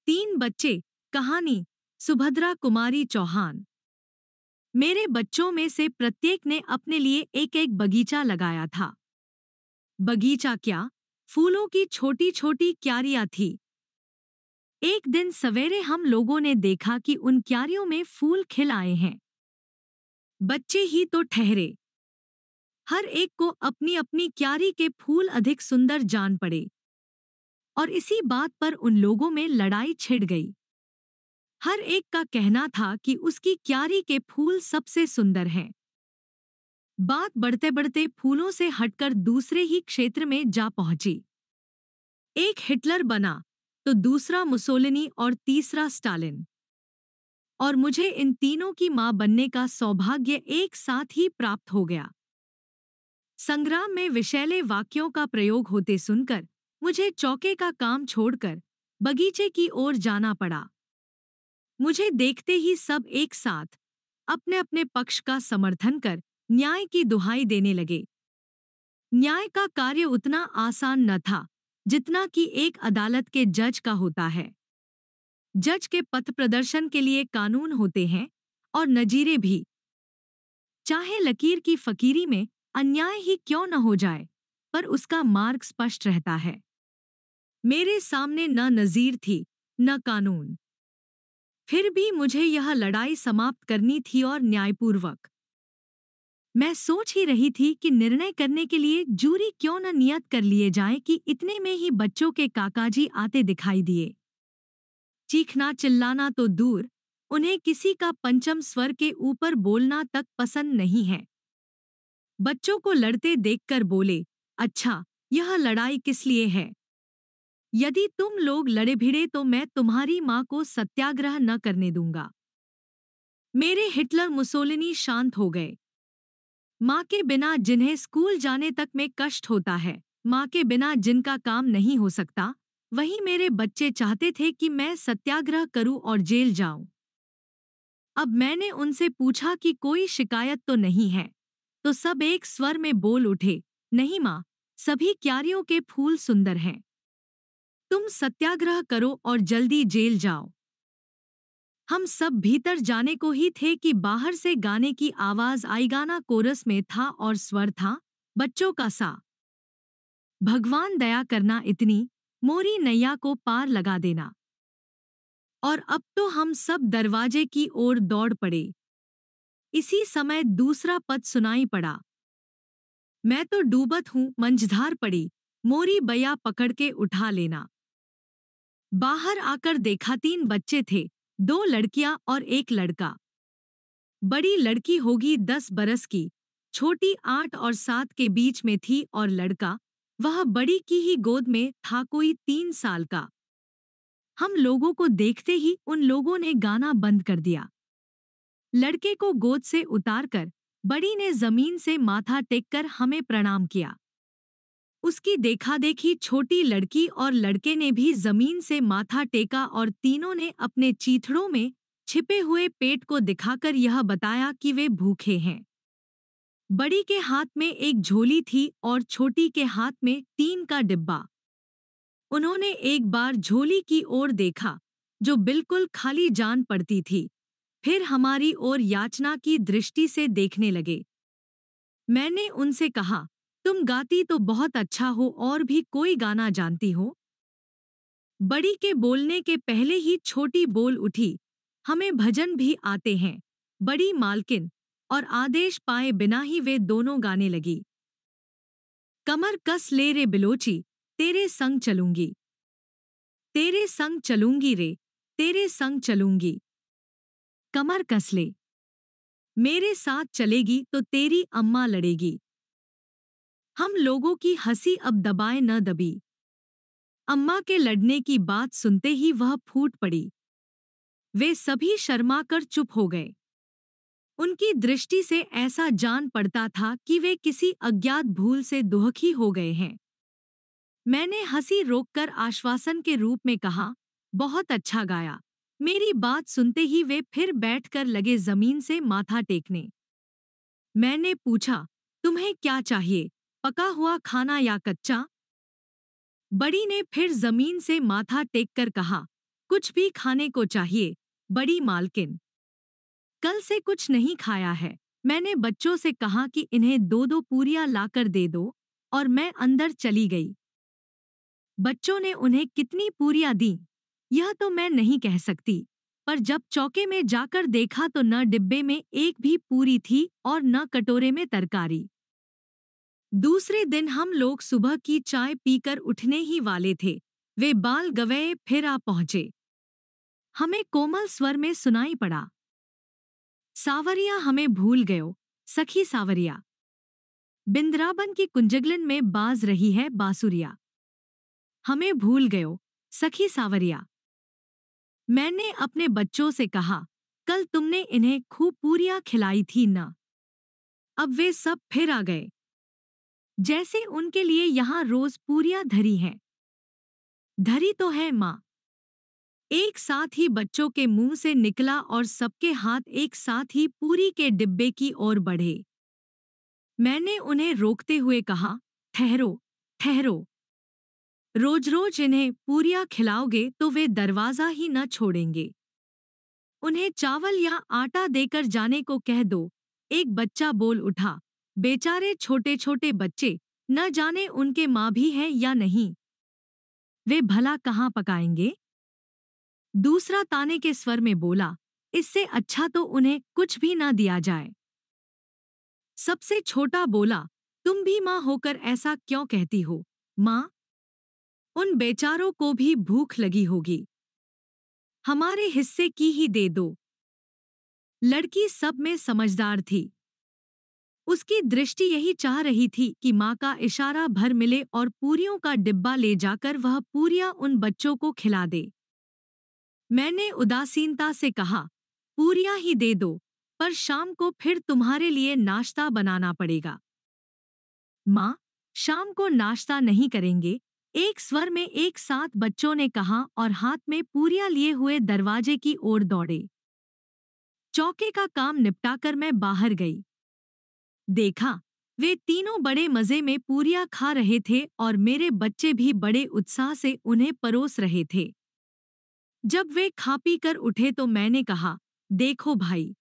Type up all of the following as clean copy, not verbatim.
तीन बच्चे। कहानी सुभद्रा कुमारी चौहान। मेरे बच्चों में से प्रत्येक ने अपने लिए एक एक बगीचा लगाया था। बगीचा क्या, फूलों की छोटी छोटी क्यारियां थी। एक दिन सवेरे हम लोगों ने देखा कि उन क्यारियों में फूल खिल आए हैं। बच्चे ही तो ठहरे, हर एक को अपनी अपनी क्यारी के फूल अधिक सुंदर जान पड़े और इसी बात पर उन लोगों में लड़ाई छिड़ गई। हर एक का कहना था कि उसकी क्यारी के फूल सबसे सुंदर हैं। बात बढ़ते बढ़ते फूलों से हटकर दूसरे ही क्षेत्र में जा पहुंची। एक हिटलर बना, तो दूसरा मुसोलिनी और तीसरा स्टालिन। और मुझे इन तीनों की मां बनने का सौभाग्य एक साथ ही प्राप्त हो गया। संग्राम में विषैले वाक्यों का प्रयोग होते सुनकर मुझे चौके का काम छोड़कर बगीचे की ओर जाना पड़ा। मुझे देखते ही सब एक साथ अपने अपने पक्ष का समर्थन कर न्याय की दुहाई देने लगे। न्याय का कार्य उतना आसान न था जितना कि एक अदालत के जज का होता है। जज के पथ प्रदर्शन के लिए कानून होते हैं और नजीरे भी। चाहे लकीर की फकीरी में अन्याय ही क्यों न हो जाए, पर उसका मार्ग स्पष्ट रहता है। मेरे सामने न नजीर थी, न कानून। फिर भी मुझे यह लड़ाई समाप्त करनी थी और न्यायपूर्वक। मैं सोच ही रही थी कि निर्णय करने के लिए जूरी क्यों न नियत कर लिए जाए कि इतने में ही बच्चों के काकाजी आते दिखाई दिए। चीखना चिल्लाना तो दूर, उन्हें किसी का पंचम स्वर के ऊपर बोलना तक पसंद नहीं है। बच्चों को लड़ते देखकर बोले, अच्छा, यह लड़ाई किस लिए है? यदि तुम लोग लड़े भिड़े तो मैं तुम्हारी मां को सत्याग्रह न करने दूंगा। मेरे हिटलर मुसोलिनी शांत हो गए। माँ के बिना जिन्हें स्कूल जाने तक में कष्ट होता है, माँ के बिना जिनका काम नहीं हो सकता, वही मेरे बच्चे चाहते थे कि मैं सत्याग्रह करूं और जेल जाऊं। अब मैंने उनसे पूछा कि कोई शिकायत तो नहीं है, तो सब एक स्वर में बोल उठे, नहीं माँ, सभी क्यारियों के फूल सुंदर हैं। तुम सत्याग्रह करो और जल्दी जेल जाओ। हम सब भीतर जाने को ही थे कि बाहर से गाने की आवाज आई। गाना कोरस में था और स्वर था बच्चों का सा। भगवान दया करना, इतनी मोरी नैया को पार लगा देना। और अब तो हम सब दरवाजे की ओर दौड़ पड़े। इसी समय दूसरा पद सुनाई पड़ा, मैं तो डूबत हूँ, मंझधार पड़ी, मोरी बया पकड़ के उठा लेना। बाहर आकर देखा तीन बच्चे थे, दो लड़कियां और एक लड़का। बड़ी लड़की होगी 10 बरस की, छोटी 8 और 7 के बीच में थी और लड़का, वह बड़ी की ही गोद में था, कोई 3 साल का। हम लोगों को देखते ही उन लोगों ने गाना बंद कर दिया। लड़के को गोद से उतारकर बड़ी ने जमीन से माथा टेककर हमें प्रणाम किया। उसकी देखादेखी छोटी लड़की और लड़के ने भी जमीन से माथा टेका और तीनों ने अपने चीथड़ों में छिपे हुए पेट को दिखाकर यह बताया कि वे भूखे हैं। बड़ी के हाथ में एक झोली थी और छोटी के हाथ में टीन का डिब्बा। उन्होंने एक बार झोली की ओर देखा, जो बिल्कुल खाली जान पड़ती थी, फिर हमारी ओर याचना की दृष्टि से देखने लगे। मैंने उनसे कहा, तुम गाती तो बहुत अच्छा हो, और भी कोई गाना जानती हो? बड़ी के बोलने के पहले ही छोटी बोल उठी, हमें भजन भी आते हैं, बड़ी मालकिन। और आदेश पाए बिना ही वे दोनों गाने लगी। कमर कस ले रे बिलोची, तेरे संग चलूंगी, तेरे संग चलूंगी रे, तेरे संग चलूंगी। कमर कस ले, मेरे साथ चलेगी तो तेरी अम्मा लड़ेगी। हम लोगों की हंसी अब दबाए न दबी। अम्मा के लड़ने की बात सुनते ही वह फूट पड़ी। वे सभी शर्मा कर चुप हो गए। उनकी दृष्टि से ऐसा जान पड़ता था कि वे किसी अज्ञात भूल से दुखी हो गए हैं। मैंने हंसी रोककर आश्वासन के रूप में कहा, बहुत अच्छा गाया। मेरी बात सुनते ही वे फिर बैठकर लगे जमीन से माथा टेकने। मैंने पूछा, तुम्हें क्या चाहिए, पका हुआ खाना या कच्चा? बड़ी ने फिर जमीन से माथा टेककर कहा, कुछ भी खाने को चाहिए, बड़ी मालकिन। कल से कुछ नहीं खाया है। मैंने बच्चों से कहा कि इन्हें दो दो पूरियां लाकर दे दो और मैं अंदर चली गई। बच्चों ने उन्हें कितनी पूरियां दी, यह तो मैं नहीं कह सकती, पर जब चौके में जाकर देखा तो न डिब्बे में एक भी पूरी थी और न कटोरे में तरकारी। दूसरे दिन हम लोग सुबह की चाय पीकर उठने ही वाले थे, वे बाल गवैये फिर आ पहुंचे। हमें कोमल स्वर में सुनाई पड़ा, सावरिया हमें भूल गयो, सखी सावरिया। बिंद्राबन की कुंजगलन में बाज रही है बांसुरिया। हमें भूल गयो, सखी सावरिया। मैंने अपने बच्चों से कहा, कल तुमने इन्हें खूब पूरियां खिलाई थी ना। अब वे सब फिर आ गए, जैसे उनके लिए यहाँ रोज पूरियां धरी हैं। धरी तो है माँ। एक साथ ही बच्चों के मुंह से निकला और सबके हाथ एक साथ ही पूरी के डिब्बे की ओर बढ़े। मैंने उन्हें रोकते हुए कहा, ठहरो, ठहरो। रोज रोज इन्हें पूरियां खिलाओगे तो वे दरवाजा ही न छोड़ेंगे। उन्हें चावल या आटा देकर जाने को कह दो। एक बच्चा बोल उठा, बेचारे छोटे छोटे बच्चे, न जाने उनके माँ भी हैं या नहीं। वे भला कहाँ पकाएंगे? दूसरा ताने के स्वर में बोला, इससे अच्छा तो उन्हें कुछ भी ना दिया जाए। सबसे छोटा बोला, तुम भी माँ होकर ऐसा क्यों कहती हो? माँ, उन बेचारों को भी भूख लगी होगी। हमारे हिस्से की ही दे दो। लड़की सब में समझदार थी। उसकी दृष्टि यही चाह रही थी कि माँ का इशारा भर मिले और पूरियों का डिब्बा ले जाकर वह पूरियां उन बच्चों को खिला दे। मैंने उदासीनता से कहा, पूरियां ही दे दो, पर शाम को फिर तुम्हारे लिए नाश्ता बनाना पड़ेगा। माँ, शाम को नाश्ता नहीं करेंगे, एक स्वर में एक साथ बच्चों ने कहा और हाथ में पूरियां लिए हुए दरवाजे की ओर दौड़े। चौके का काम निपटाकर मैं बाहर गई। देखा, वे तीनों बड़े मजे में पूरियां खा रहे थे और मेरे बच्चे भी बड़े उत्साह से उन्हें परोस रहे थे। जब वे खा पी कर उठे तो मैंने कहा, देखो भाई,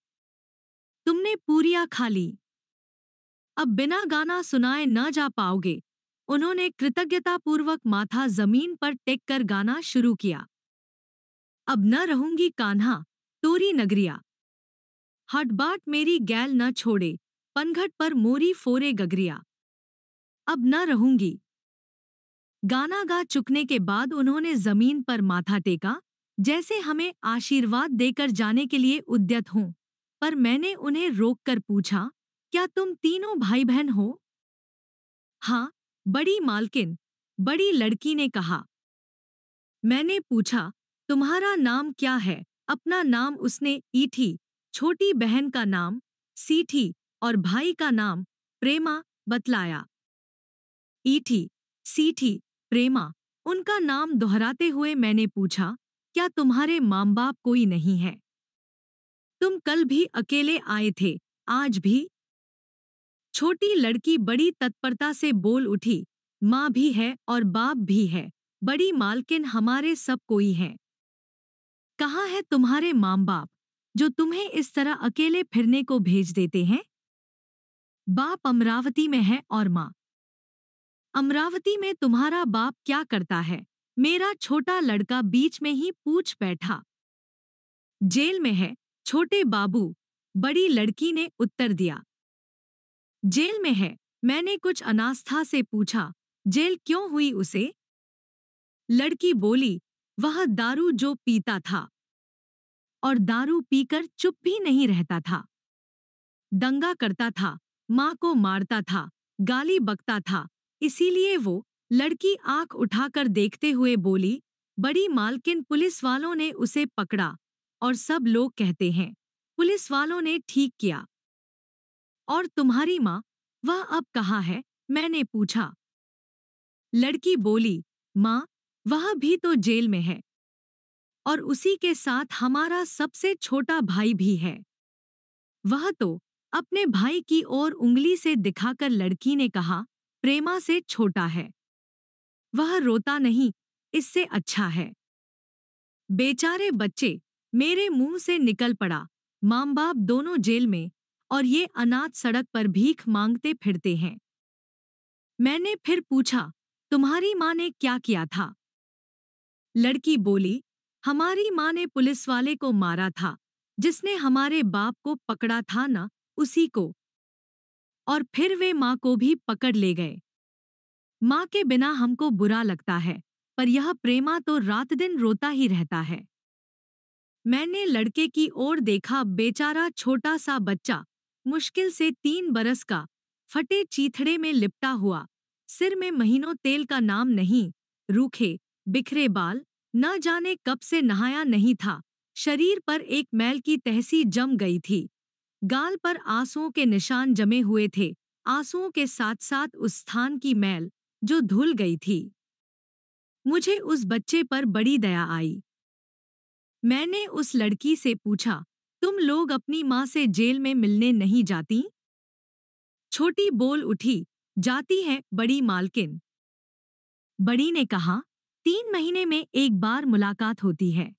तुमने पूरियां खा ली। अब बिना गाना सुनाए न जा पाओगे। उन्होंने कृतज्ञतापूर्वक माथा जमीन पर टेक कर गाना शुरू किया। अब न रहूंगी कान्हा, तोरी नगरिया। हट बाट मेरी गैल न छोड़े, पनघट पर मोरी फोरे गगरिया। अब न रहूंगी। गाना गा चुकने के बाद उन्होंने जमीन पर माथा टेका, जैसे हमें आशीर्वाद देकर जाने के लिए उद्यत हों, पर मैंने उन्हें रोककर पूछा, क्या तुम तीनों भाई बहन हो? हाँ, बड़ी मालकिन, बड़ी लड़की ने कहा। मैंने पूछा, तुम्हारा नाम क्या है? अपना नाम उसने ईठी, छोटी बहन का नाम सीठी और भाई का नाम प्रेमा बतलाया। ईठी, सीठी, प्रेमा, उनका नाम दोहराते हुए मैंने पूछा, क्या तुम्हारे माँ बाप कोई नहीं है? तुम कल भी अकेले आए थे, आज भी? छोटी लड़की बड़ी तत्परता से बोल उठी, माँ भी है और बाप भी है, बड़ी मालकिन हमारे सब कोई है। कहाँ है तुम्हारे माँ बाप, जो तुम्हें इस तरह अकेले फिरने को भेज देते हैं? बाप अमरावती में है और माँ। अमरावती में तुम्हारा बाप क्या करता है? मेरा छोटा लड़का बीच में ही पूछ बैठा। जेल में है, छोटे बाबू, बड़ी लड़की ने उत्तर दिया। जेल में है, मैंने कुछ अनास्था से पूछा, जेल क्यों हुई उसे? लड़की बोली, वह दारू जो पीता था और दारू पीकर चुप भी नहीं रहता था। दंगा करता था, माँ को मारता था, गाली बकता था, इसीलिए वो। लड़की आंख उठाकर देखते हुए बोली, बड़ी मालकिन पुलिस वालों ने उसे पकड़ा और सब लोग कहते हैं, पुलिस वालों ने ठीक किया। और तुम्हारी माँ, वह अब कहाँ है? मैंने पूछा। लड़की बोली, माँ, वह भी तो जेल में है और उसी के साथ हमारा सबसे छोटा भाई भी है। वह तो। अपने भाई की ओर उंगली से दिखाकर लड़की ने कहा, प्रेमा से छोटा है। वह रोता नहीं, इससे अच्छा है। बेचारे बच्चे, मेरे मुंह से निकल पड़ा, माँ बाप दोनों जेल में और ये अनाथ सड़क पर भीख मांगते फिरते हैं। मैंने फिर पूछा, तुम्हारी माँ ने क्या किया था? लड़की बोली, हमारी माँ ने पुलिस वाले को मारा था, जिसने हमारे बाप को पकड़ा था ना, उसी को। और फिर वे माँ को भी पकड़ ले गए। माँ के बिना हमको बुरा लगता है, पर यह प्रेमा तो रात दिन रोता ही रहता है। मैंने लड़के की ओर देखा, बेचारा छोटा सा बच्चा, मुश्किल से 3 बरस का, फटे चीथड़े में लिपटा हुआ, सिर में महीनों तेल का नाम नहीं, रूखे बिखरे बाल, न जाने कब से नहाया नहीं था, शरीर पर एक मैल की तहसी जम गई थी, गाल पर आंसुओं के निशान जमे हुए थे, आंसुओं के साथ साथ उस स्थान की मैल जो धुल गई थी। मुझे उस बच्चे पर बड़ी दया आई। मैंने उस लड़की से पूछा, तुम लोग अपनी माँ से जेल में मिलने नहीं जाती? छोटी बोल उठी, जाती है बड़ी मालकिन। बड़ी ने कहा, 3 महीने में एक बार मुलाकात होती है।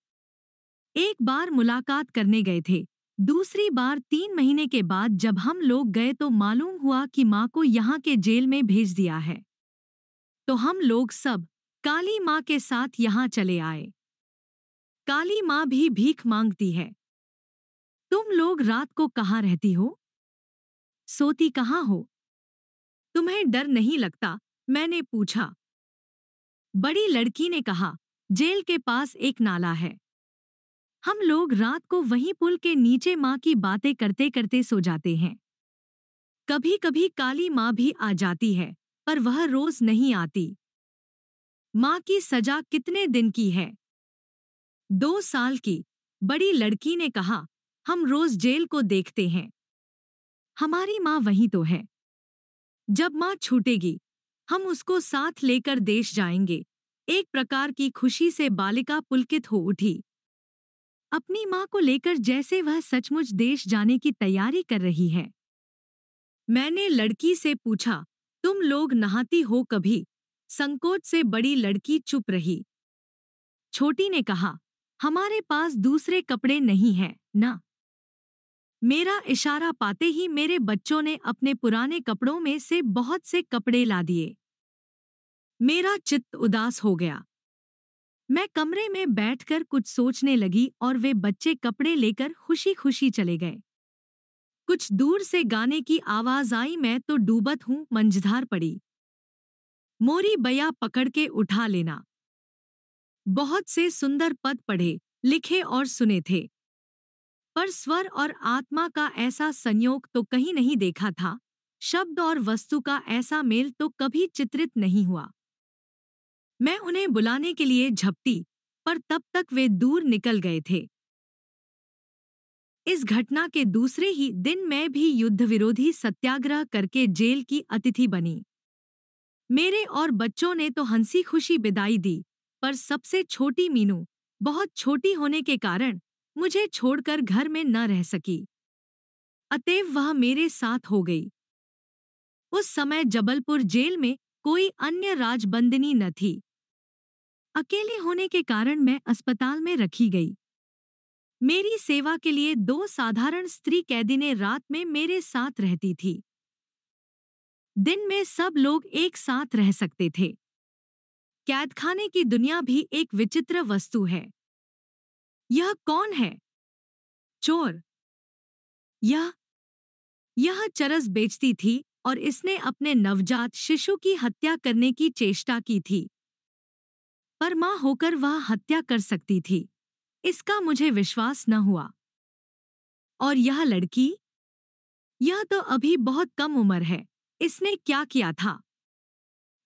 एक बार मुलाकात करने गए थे, दूसरी बार 3 महीने के बाद जब हम लोग गए तो मालूम हुआ कि माँ को यहाँ के जेल में भेज दिया है। तो हम लोग सब काली माँ के साथ यहाँ चले आए। काली माँ भी भीख मांगती है। तुम लोग रात को कहाँ रहती हो? सोती कहाँ हो? तुम्हें डर नहीं लगता? मैंने पूछा। बड़ी लड़की ने कहा, जेल के पास एक नाला है। हम लोग रात को वहीं पुल के नीचे माँ की बातें करते करते सो जाते हैं। कभी कभी काली माँ भी आ जाती है, पर वह रोज नहीं आती। माँ की सजा कितने दिन की है? 2 साल की। बड़ी लड़की ने कहा, हम रोज जेल को देखते हैं। हमारी माँ वहीं तो है। जब माँ छूटेगी, हम उसको साथ लेकर देश जाएंगे। एक प्रकार की खुशी से बालिका पुलकित हो उठी। अपनी माँ को लेकर जैसे वह सचमुच देश जाने की तैयारी कर रही है। मैंने लड़की से पूछा, तुम लोग नहाती हो कभी? संकोच से बड़ी लड़की चुप रही। छोटी ने कहा, हमारे पास दूसरे कपड़े नहीं हैं, ना। मेरा इशारा पाते ही मेरे बच्चों ने अपने पुराने कपड़ों में से बहुत से कपड़े ला दिए। मेरा चित्त उदास हो गया। मैं कमरे में बैठकर कुछ सोचने लगी और वे बच्चे कपड़े लेकर खुशी खुशी चले गए। कुछ दूर से गाने की आवाज आई, मैं तो डूबत हूँ मंझधार पड़ी, मोरी बया पकड़ के उठा लेना। बहुत से सुंदर पद पढ़े, लिखे और सुने थे, पर स्वर और आत्मा का ऐसा संयोग तो कहीं नहीं देखा था, शब्द और वस्तु का ऐसा मेल तो कभी चित्रित नहीं हुआ। मैं उन्हें बुलाने के लिए झपटी, पर तब तक वे दूर निकल गए थे। इस घटना के दूसरे ही दिन मैं भी युद्ध विरोधी सत्याग्रह करके जेल की अतिथि बनी। मेरे और बच्चों ने तो हंसी खुशी विदाई दी, पर सबसे छोटी मीनू, बहुत छोटी होने के कारण, मुझे छोड़कर घर में न रह सकी। अतएव वह मेरे साथ हो गई। उस समय जबलपुर जेल में कोई अन्य राजबंदिनी न थी। अकेले होने के कारण मैं अस्पताल में रखी गई। मेरी सेवा के लिए 2 साधारण स्त्री कैदीनें रात में मेरे साथ रहती थी। दिन में सब लोग एक साथ रह सकते थे। कैदखाने की दुनिया भी एक विचित्र वस्तु है। यह कौन है? चोर। यह यह चरस बेचती थी और इसने अपने नवजात शिशु की हत्या करने की चेष्टा की थी। पर मां होकर वह हत्या कर सकती थी, इसका मुझे विश्वास न हुआ। और यह लड़की? यह तो अभी बहुत कम उम्र है। इसने क्या किया था?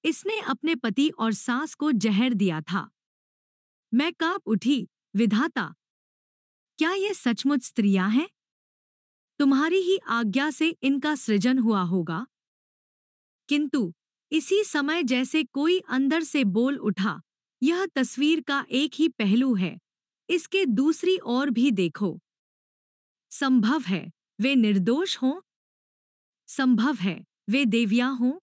इसने अपने पति और सास को जहर दिया था। मैं कांप उठी, विधाता! क्या ये सचमुच स्त्रियां हैं? तुम्हारी ही आज्ञा से इनका सृजन हुआ होगा। किंतु इसी समय जैसे कोई अंदर से बोल उठा, यह तस्वीर का एक ही पहलू है, इसके दूसरी ओर भी देखो। संभव है वे निर्दोष हों, संभव है वे देवियां हों।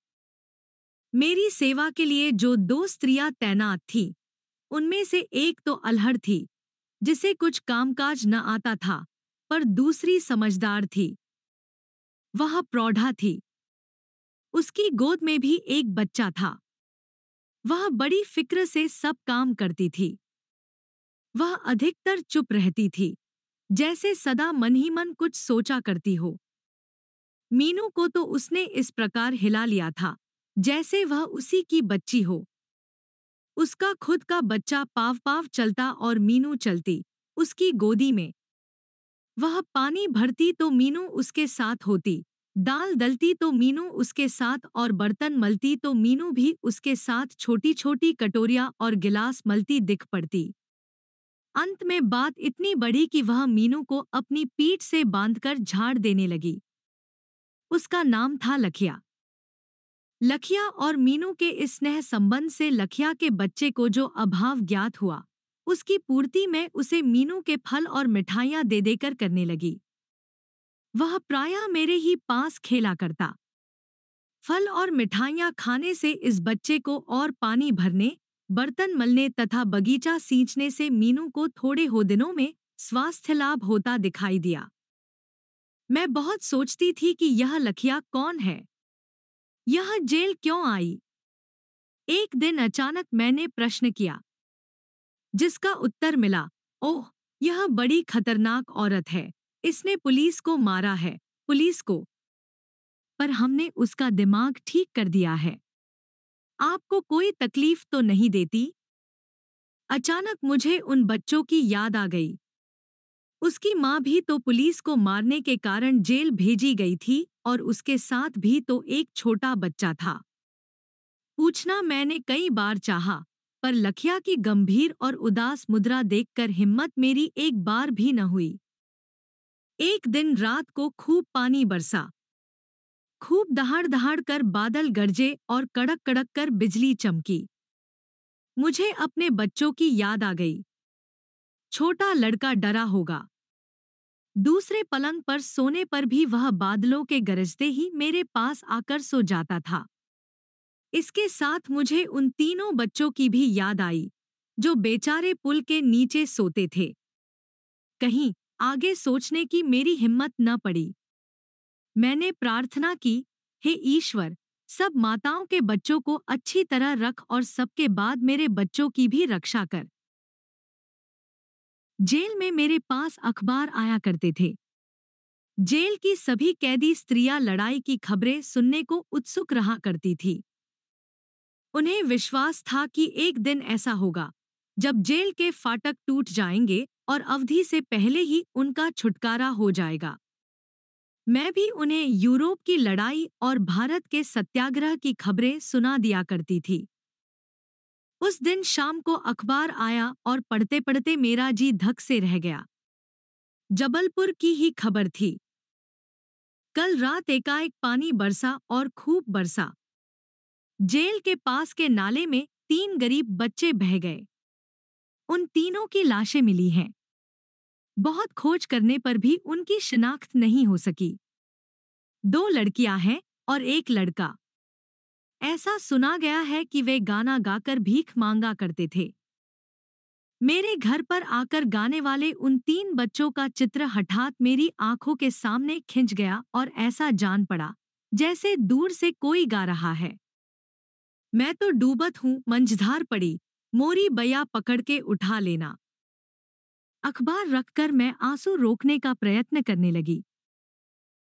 मेरी सेवा के लिए जो 2 स्त्रियां तैनात थीं, उनमें से एक तो अल्हड़ थी, जिसे कुछ कामकाज न आता था, पर दूसरी समझदार थी। वह प्रौढ़ा थी। उसकी गोद में भी एक बच्चा था। वह बड़ी फिक्र से सब काम करती थी। वह अधिकतर चुप रहती थी, जैसे सदा मन ही मन कुछ सोचा करती हो। मीनू को तो उसने इस प्रकार हिला लिया था, जैसे वह उसी की बच्ची हो। उसका खुद का बच्चा पाव पाव चलता और मीनू चलती उसकी गोदी में। वह पानी भरती तो मीनू उसके साथ होती, दाल दलती तो मीनू उसके साथ और बर्तन मलती तो मीनू भी उसके साथ छोटी छोटी कटोरियां और गिलास मलती दिख पड़ती। अंत में बात इतनी बड़ी कि वह मीनू को अपनी पीठ से बांधकर झाड़ देने लगी। उसका नाम था लखिया। लखिया और मीनू के इस स्नेह संबंध से लखिया के बच्चे को जो अभाव ज्ञात हुआ, उसकी पूर्ति में उसे मीनू के फल और मिठाइयां दे देकर करने लगी। वह प्रायः मेरे ही पास खेला करता। फल और मिठाइयां खाने से इस बच्चे को और पानी भरने, बर्तन मलने तथा बगीचा सींचने से मीनू को थोड़े हो दिनों में स्वास्थ्य लाभ होता दिखाई दिया। मैं बहुत सोचती थी कि यह लखिया कौन है, यह जेल क्यों आई। एक दिन अचानक मैंने प्रश्न किया, जिसका उत्तर मिला, ओह, यह बड़ी खतरनाक औरत है, इसने पुलिस को मारा है, पुलिस को। पर हमने उसका दिमाग ठीक कर दिया है। आपको कोई तकलीफ तो नहीं देती? अचानक मुझे उन बच्चों की याद आ गई। उसकी माँ भी तो पुलिस को मारने के कारण जेल भेजी गई थी और उसके साथ भी तो एक छोटा बच्चा था। पूछना मैंने कई बार चाहा, पर लखिया की गंभीर और उदास मुद्रा देखकर हिम्मत मेरी एक बार भी न हुई। एक दिन रात को खूब पानी बरसा। खूब दहाड़ दहाड़ कर बादल गरजे और कड़क कड़क कर बिजली चमकी। मुझे अपने बच्चों की याद आ गई। छोटा लड़का डरा होगा। दूसरे पलंग पर सोने पर भी वह बादलों के गरजते ही मेरे पास आकर सो जाता था। इसके साथ मुझे उन तीनों बच्चों की भी याद आई, जो बेचारे पुल के नीचे सोते थे। कहीं आगे सोचने की मेरी हिम्मत न पड़ी। मैंने प्रार्थना की, हे ईश्वर, सब माताओं के बच्चों को अच्छी तरह रख और सबके बाद मेरे बच्चों की भी रक्षा कर। जेल में मेरे पास अखबार आया करते थे। जेल की सभी कैदी स्त्रियां लड़ाई की खबरें सुनने को उत्सुक रहा करती थी। उन्हें विश्वास था कि एक दिन ऐसा होगा जब जेल के फाटक टूट जाएंगे और अवधि से पहले ही उनका छुटकारा हो जाएगा। मैं भी उन्हें यूरोप की लड़ाई और भारत के सत्याग्रह की खबरें सुना दिया करती थी। उस दिन शाम को अखबार आया और पढ़ते पढ़ते मेरा जी धक से रह गया। जबलपुर की ही खबर थी। कल रात एकाएक पानी बरसा और खूब बरसा। जेल के पास के नाले में 3 गरीब बच्चे बह गए। उन तीनों की लाशें मिली हैं। बहुत खोज करने पर भी उनकी शिनाख्त नहीं हो सकी। 2 लड़कियां हैं और एक लड़का। ऐसा सुना गया है कि वे गाना गाकर भीख मांगा करते थे। मेरे घर पर आकर गाने वाले उन 3 बच्चों का चित्र हठात मेरी आंखों के सामने खिंच गया और ऐसा जान पड़ा जैसे दूर से कोई गा रहा है। मैं तो डूबत हूँ, मंझधार पड़ी, मोरी बया पकड़ के उठा लेना। अखबार रखकर मैं आंसू रोकने का प्रयत्न करने लगी।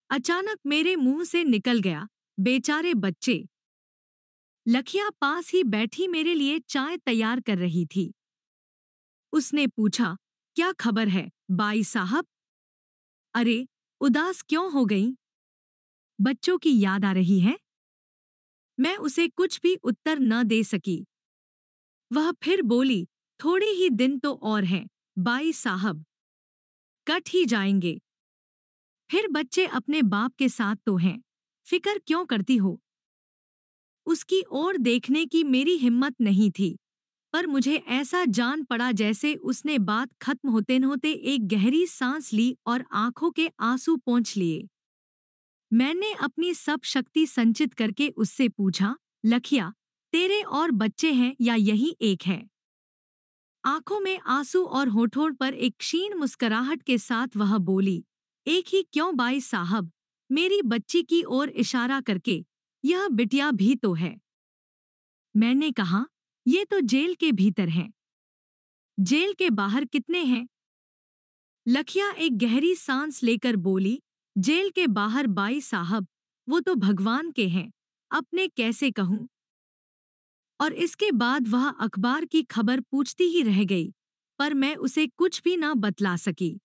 अचानक मेरे मुंह से निकल गया, बेचारे बच्चे। लखिया पास ही बैठी मेरे लिए चाय तैयार कर रही थी। उसने पूछा, क्या खबर है, बाई साहब? अरे, उदास क्यों हो गई? बच्चों की याद आ रही है? मैं उसे कुछ भी उत्तर न दे सकी। वह फिर बोली, थोड़े ही दिन तो और हैं, बाई साहब, कट ही जाएंगे। फिर बच्चे अपने बाप के साथ तो हैं, फिक्र क्यों करती हो? उसकी ओर देखने की मेरी हिम्मत नहीं थी, पर मुझे ऐसा जान पड़ा जैसे उसने बात खत्म होते एक गहरी सांस ली और आंखों के आंसू पोंछ लिए। मैंने अपनी सब शक्ति संचित करके उससे पूछा, लखिया, तेरे और बच्चे हैं या यही एक है? आंखों में आंसू और होठों पर एक क्षीण मुस्कुराहट के साथ वह बोली, एक ही क्यों बाई साहब, मेरी बच्ची की ओर इशारा करके, यह बिटिया भी तो है। मैंने कहा, ये तो जेल के भीतर है। जेल के बाहर कितने हैं? लखिया एक गहरी सांस लेकर बोली, जेल के बाहर बाई साहब, वो तो भगवान के हैं, अपने कैसे कहूं। और इसके बाद वह अखबार की खबर पूछती ही रह गई, पर मैं उसे कुछ भी ना बतला सकी।